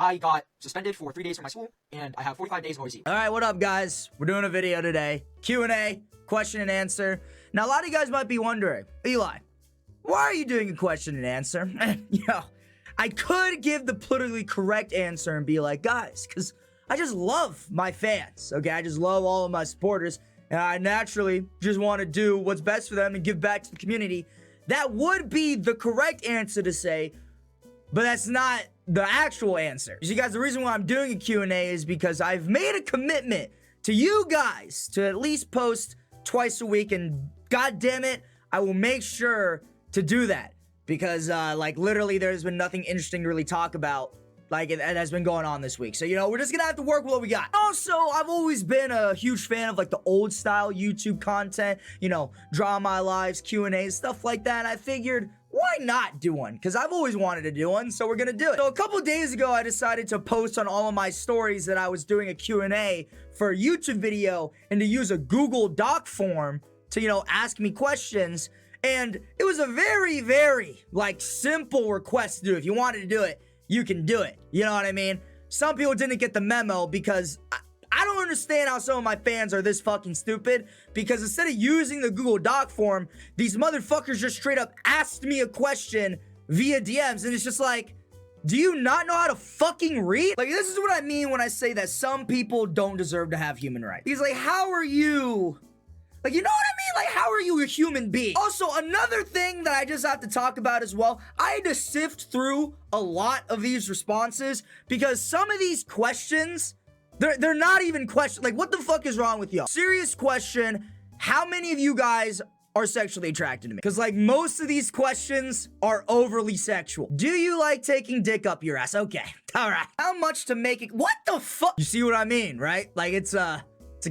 I got suspended for 3 days from my school, and I have 45 days of OC. All right, what up, guys? We're doing a video today. Q&A, question and answer. Now, a lot of you guys might be wondering, Eli, why are you doing a question and answer? I could give the politically correct answer and be like, guys, because I just love my fans, okay? I just love all of my supporters, and I naturally just want to do what's best for them and give back to the community. That would be the correct answer to say, but that's not the actual answer. You see, guys, the reason why I'm doing a Q&A is because I've made a commitment to you guys to at least post twice a week, and god damn it, I will make sure to do that because, literally there's been nothing interesting to really talk about it has been going on this week. So, we're just gonna have to work with what we got. Also, I've always been a huge fan of, the old style YouTube content, Draw My Lives, Q&A, stuff like that. And I figured, why not do one? Because I've always wanted to do one, so we're gonna do it. So a couple days ago, I decided to post on all of my stories that I was doing a Q&A for a YouTube video and to use a Google Doc form to, ask me questions. And it was a very, very, simple request to do. If you wanted to do it, you can do it. You know what I mean? Some people didn't get the memo because I don't understand how some of my fans are this fucking stupid, because instead of using the Google Doc form, these motherfuckers just straight up asked me a question via DMs, and it's just like, do you not know how to fucking read? This is what I mean when I say that some people don't deserve to have human rights. Because, how are you... you know what I mean? How are you a human being? Also, another thing that I just have to talk about as well, I had to sift through a lot of these responses because some of these questions, they're not even questions. What the fuck is wrong with y'all? Serious question, how many of you guys are sexually attracted to me? Because, most of these questions are overly sexual. Do you like taking dick up your ass? Okay, all right. How much to make it? What the fuck? You see what I mean, right? It's a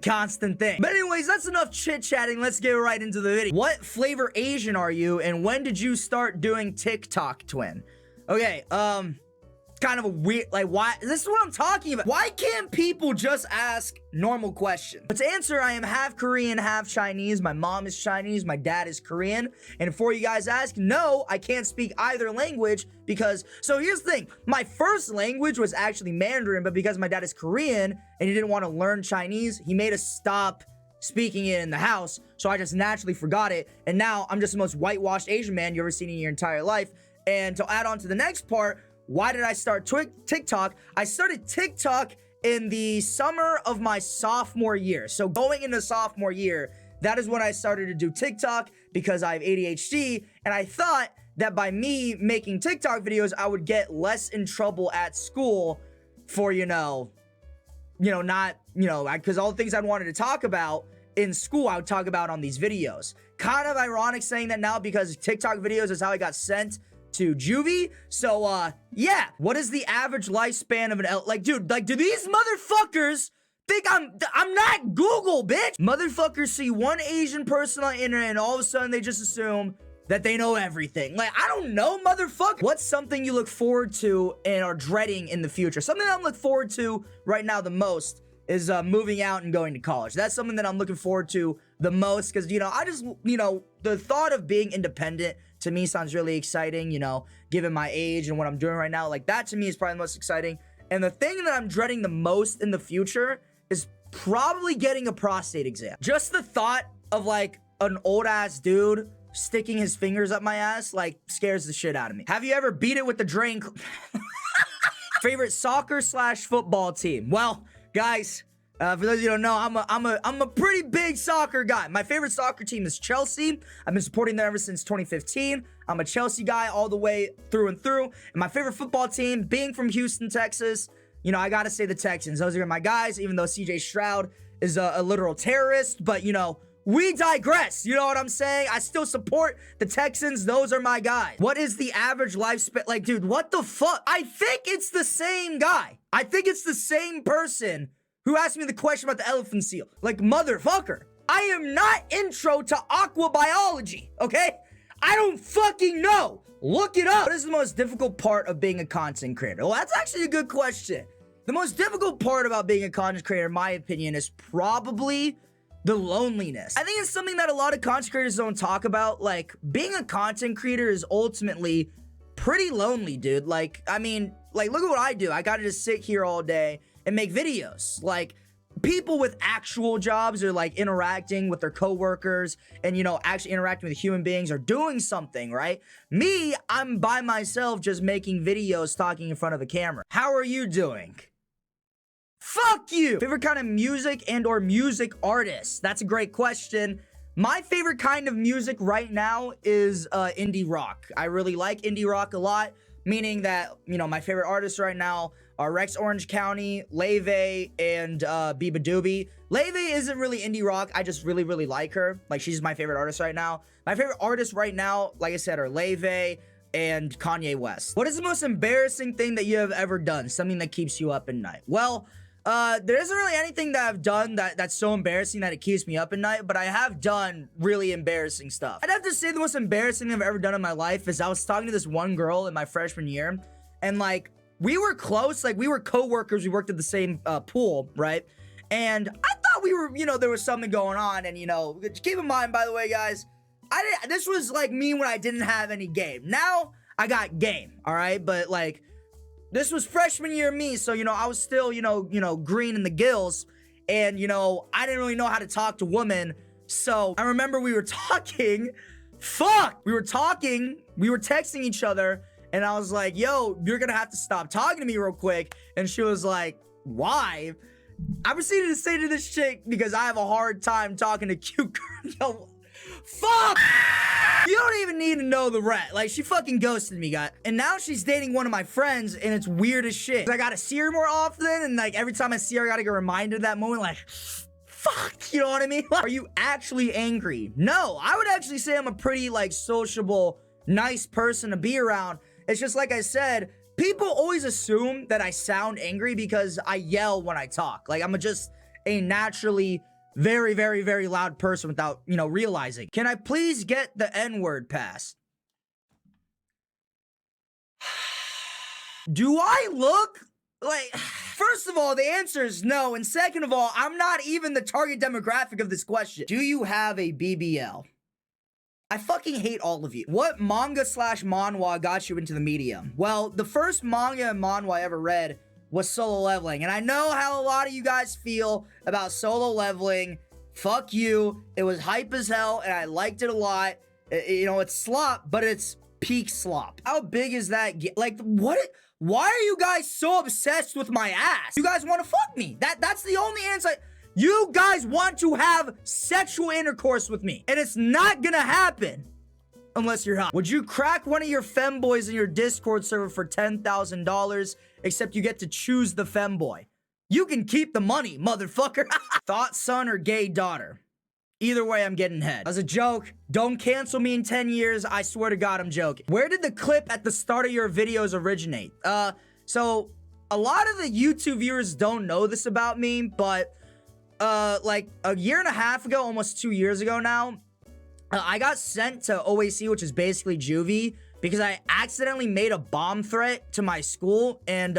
constant thing. But anyways, that's enough chit-chatting. Let's get right into the video. What flavor Asian are you, and when did you start doing TikTok, twin? Okay, kind of a weird, why? This is what I'm talking about. Why can't people just ask normal questions? But to answer, I am half Korean, half Chinese. My mom is Chinese, my dad is Korean. And before you guys ask, no, I can't speak either language because, so here's the thing. My first language was actually Mandarin, but because my dad is Korean and he didn't want to learn Chinese, he made us stop speaking it in the house. So I just naturally forgot it. And now I'm just the most whitewashed Asian man you've ever seen in your entire life. And to add on to the next part, why did I start TikTok? I started TikTok in the summer of my sophomore year. So going into sophomore year, that is when I started to do TikTok because I have ADHD. And I thought that by me making TikTok videos, I would get less in trouble at school for, not, because all the things I wanted to talk about in school, I would talk about on these videos. Kind of ironic saying that now because TikTok videos is how I got sent to Juvie. So, yeah. What is the average lifespan of an dude, do these motherfuckers think I'm not Google, bitch? Motherfuckers see one Asian person on the internet and all of a sudden they just assume that they know everything. I don't know, motherfucker. What's something you look forward to and are dreading in the future? Something that I'm looking forward to right now the most is moving out and going to college. That's something that I'm looking forward to the most because, I just, the thought of being independent to me sounds really exciting, given my age and what I'm doing right now. That to me is probably the most exciting. And the thing that I'm dreading the most in the future is probably getting a prostate exam. Just the thought of an old ass dude sticking his fingers up my ass scares the shit out of me. Have you ever beat it with the drain? Favorite soccer/football team? Well, guys, for those of you who don't know, I'm a pretty big soccer guy. My favorite soccer team is Chelsea. I've been supporting them ever since 2015. I'm a Chelsea guy all the way through and through. And my favorite football team, being from Houston, Texas, I gotta say the Texans. Those are my guys, even though CJ Stroud is a literal terrorist. But, we digress. You know what I'm saying? I still support the Texans. Those are my guys. What is the average lifespan? Dude, what the fuck? I think it's the same guy. I think it's the same person who asked me the question about the elephant seal. Motherfucker, I am not intro to aqua biology, okay? I don't fucking know. Look it up. What is the most difficult part of being a content creator? Well, that's actually a good question. The most difficult part about being a content creator, in my opinion, is probably the loneliness. I think it's something that a lot of content creators don't talk about. Being a content creator is ultimately pretty lonely, dude. Like, I mean, like, look at what I do. I gotta just sit here all day and make videos. Like, people with actual jobs are like interacting with their coworkers and, you know, actually interacting with human beings or doing something, right? Me, I'm by myself just making videos talking in front of a camera. How are you doing? Fuck you! Favorite kind of music and or music artist? That's a great question. My favorite kind of music right now is indie rock. I really like indie rock a lot, meaning that, you know, my favorite artists right now are Rex Orange County, Leve, and Biba Doobie. Leve isn't really indie rock. I just really, really like her. Like, she's my favorite artist right now. My favorite artists right now, like I said, are Leve and Kanye West. What is the most embarrassing thing that you have ever done? Something that keeps you up at night? Well, there isn't really anything that I've done that's so embarrassing that it keeps me up at night, but I have done really embarrassing stuff. I'd have to say the most embarrassing thing I've ever done in my life is I was talking to this one girl in my freshman year, and like, we were close, like we were co-workers, we worked at the same pool, right? And I thought we were, you know, there was something going on, and you know, keep in mind, by the way, guys, this was like me when I didn't have any game. Now, I got game, all right? But like, this was freshman year me, so, you know, I was still, you know, green in the gills, and, you know, I didn't really know how to talk to women, so I remember we were talking, we were texting each other, and I was like, yo, you're gonna have to stop talking to me real quick, and she was like, why? I proceeded to say to this chick, because I have a hard time talking to cute girls, yo, fuck! You don't even need to know the rest. Like, she fucking ghosted me, guys. And now she's dating one of my friends, and it's weird as shit. I gotta see her more often, and like, every time I see her, I gotta get reminded of that moment, like, fuck, you know what I mean? Are you actually angry? No, I would actually say I'm a pretty, like, sociable, nice person to be around. It's just like I said, people always assume that I sound angry because I yell when I talk. Like, I'm just a naturally very, very, very loud person without, you know, realizing. Can I please get the N-word passed? Do I look like... First of all, the answer is no. And second of all, I'm not even the target demographic of this question. Do you have a BBL? I fucking hate all of you. What manga slash manhwa got you into the medium? Well, the first manga and manhwa I ever read was Solo Leveling. And I know how a lot of you guys feel about Solo Leveling. Fuck you. It was hype as hell, and I liked it a lot. You know, it's slop, but it's peak slop. How big is that? Like, what? Why are you guys so obsessed with my ass? You guys want to fuck me. That's the only answer. You guys want to have sexual intercourse with me, and it's not gonna happen unless you're hot. Would you crack one of your femboys in your Discord server for $10,000, except you get to choose the femboy? You can keep the money, motherfucker. Thought son or gay daughter? Either way, I'm getting head. As a joke, don't cancel me in 10 years. I swear to God, I'm joking. Where did the clip at the start of your videos originate? So a lot of the YouTube viewers don't know this about me, but like a year and a half ago, almost 2 years ago now, I got sent to OAC, which is basically Juvie, because I accidentally made a bomb threat to my school, and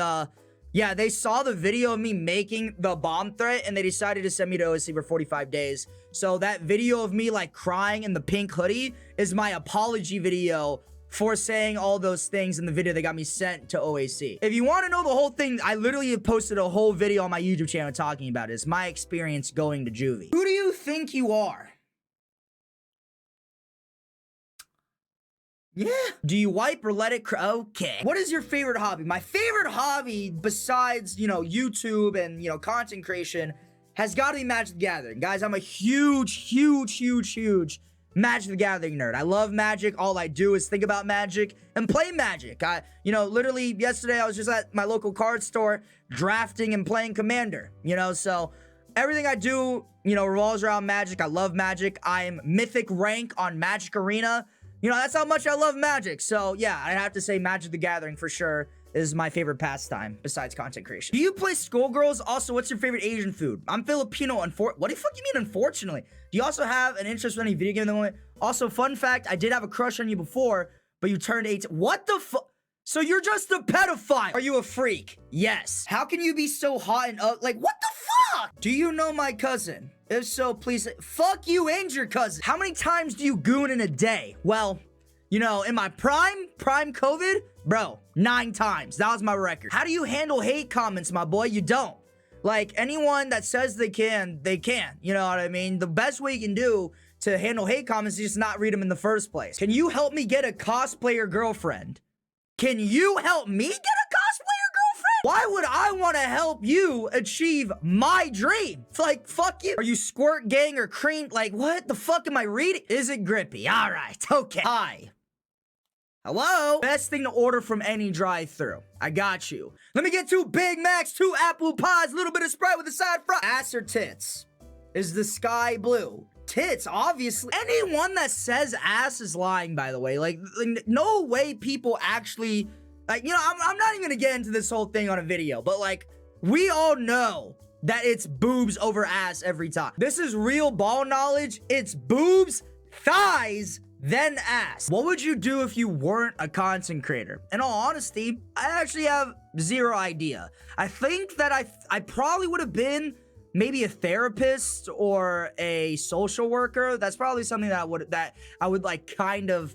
yeah, they saw the video of me making the bomb threat, and they decided to send me to OAC for 45 days. So that video of me like crying in the pink hoodie is my apology video for saying all those things in the video that got me sent to OAC. If you want to know the whole thing, I literally have posted a whole video on my YouTube channel talking about it. It's my experience going to Juvie. Who do you think you are? Yeah. Do you wipe or let it okay. What is your favorite hobby? My favorite hobby, besides, you know, YouTube and, you know, content creation, has got to be Magic the Gathering. Guys, I'm a huge Magic the Gathering nerd. I love Magic. All I do is think about Magic and play Magic. You know, literally yesterday I was just at my local card store drafting and playing Commander, you know, so everything I do, you know, revolves around Magic. I love Magic. I'm Mythic rank on Magic Arena. You know, that's how much I love Magic. So yeah, I have to say Magic the Gathering for sure is my favorite pastime besides content creation. Do you play Skullgirls? Also, what's your favorite Asian food? I'm Filipino. What the fuck you mean, unfortunately? Do you also have an interest in any video game at the moment? Also, fun fact, I did have a crush on you before, but you turned 18. What the fuck? So you're just a pedophile. Are you a freak? Yes. How can you be so hot and like, what the fuck? Do you know my cousin? If so, please, fuck you and your cousin. How many times do you goon in a day? Well, you know, in my prime COVID, Bro, 9 times. That was my record. How do you handle hate comments, my boy? You don't. Like, anyone that says they can, they can. You know what I mean? The best way you can do to handle hate comments is just not read them in the first place. Can you help me get a cosplayer girlfriend? Can you help me get a cosplayer girlfriend? Why would I want to help you achieve my dream? It's like, fuck you. Are you squirt gang or cream? Like, what the fuck am I reading? Is it grippy? All right, okay. Hi. Hello? Best thing to order from any drive-thru. I got you. Let me get 2 Big Macs, 2 apple pies, a little bit of Sprite with a side fry. Ass or tits? Is the sky blue? Tits, obviously. Anyone that says ass is lying, by the way. Like no way people actually, like, you know, I'm not even gonna get into this whole thing on a video, but like, we all know that it's boobs over ass every time. This is real ball knowledge. It's boobs, thighs, then ass. What would you do if you weren't a content creator? In all honesty, I actually have 0 idea. I think that I probably would have been maybe a therapist or a social worker. That's probably something that I would like kind of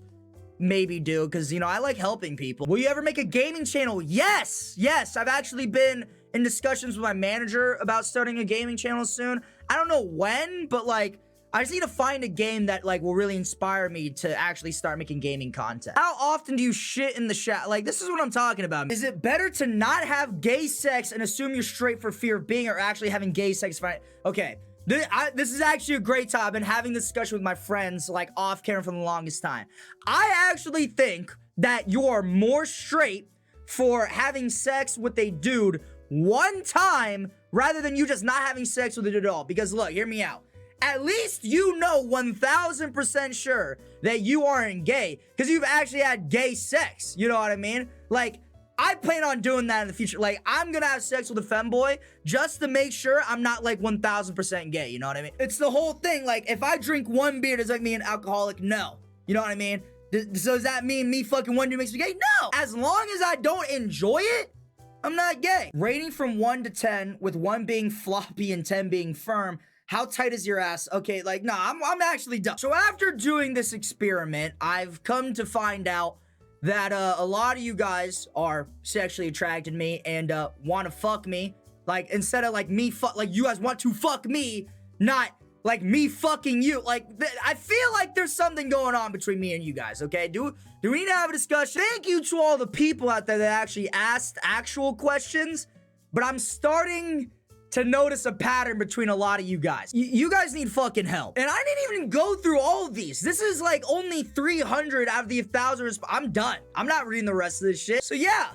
maybe do, because, you know, I like helping people. Will you ever make a gaming channel? Yes. I've actually been in discussions with my manager about starting a gaming channel soon. I don't know when, but like, I just need to find a game that like will really inspire me to actually start making gaming content. How often do you shit in the shower? Like, this is what I'm talking about. Is it better to not have gay sex and assume you're straight for fear of being, or actually having gay sex? Okay, this is actually a great topic. I've been having this discussion with my friends like off camera for the longest time. I actually think that you're more straight for having sex with a dude one time rather than you just not having sex with a dude at all. Because look, hear me out. At least you know 1000% sure that you aren't gay because you've actually had gay sex. You know what I mean? Like, I plan on doing that in the future. Like, I'm gonna have sex with a femboy just to make sure I'm not like 1000% gay. You know what I mean? It's the whole thing. Like, if I drink 1 beer, does that mean an alcoholic? No. You know what I mean? So does that mean me fucking 1 dude makes me gay? No. As long as I don't enjoy it, I'm not gay. Rating from 1 to 10, with 1 being floppy and 10 being firm. How tight is your ass? Okay, like, nah, I'm actually done. So after doing this experiment, I've come to find out that a lot of you guys are sexually attracted to me and want to fuck me. Like, instead of like me like you guys want to fuck me, not like me fucking you. Like, I feel like there's something going on between me and you guys, okay? Do we need to have a discussion? Thank you to all the people out there that actually asked actual questions, but I'm starting to notice a pattern between a lot of you guys. You guys need fucking help. And I didn't even go through all of these. This is like only 300 out of the 1,000. I'm done. I'm not reading the rest of this shit. So yeah,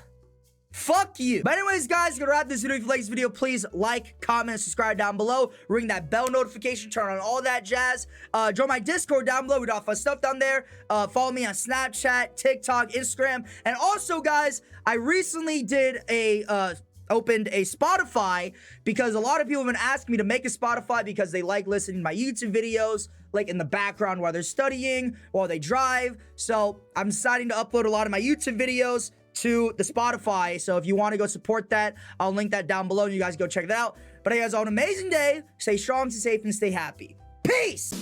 fuck you. But anyways, guys, gonna wrap this video. If you like this video, please like, comment, and subscribe down below. Ring that bell notification, turn on all that jazz. Join my Discord down below. We got fun stuff down there. Follow me on Snapchat, TikTok, Instagram. And also, guys, I recently did opened a Spotify because a lot of people have been asking me to make a Spotify because they like listening to my YouTube videos like in the background while they're studying, while they drive. So I'm deciding to upload a lot of my YouTube videos to the Spotify. So if you want to go support that, I'll link that down below. You guys go check that out. But hey, guys, all an amazing day. Stay strong, stay safe, and stay happy. Peace!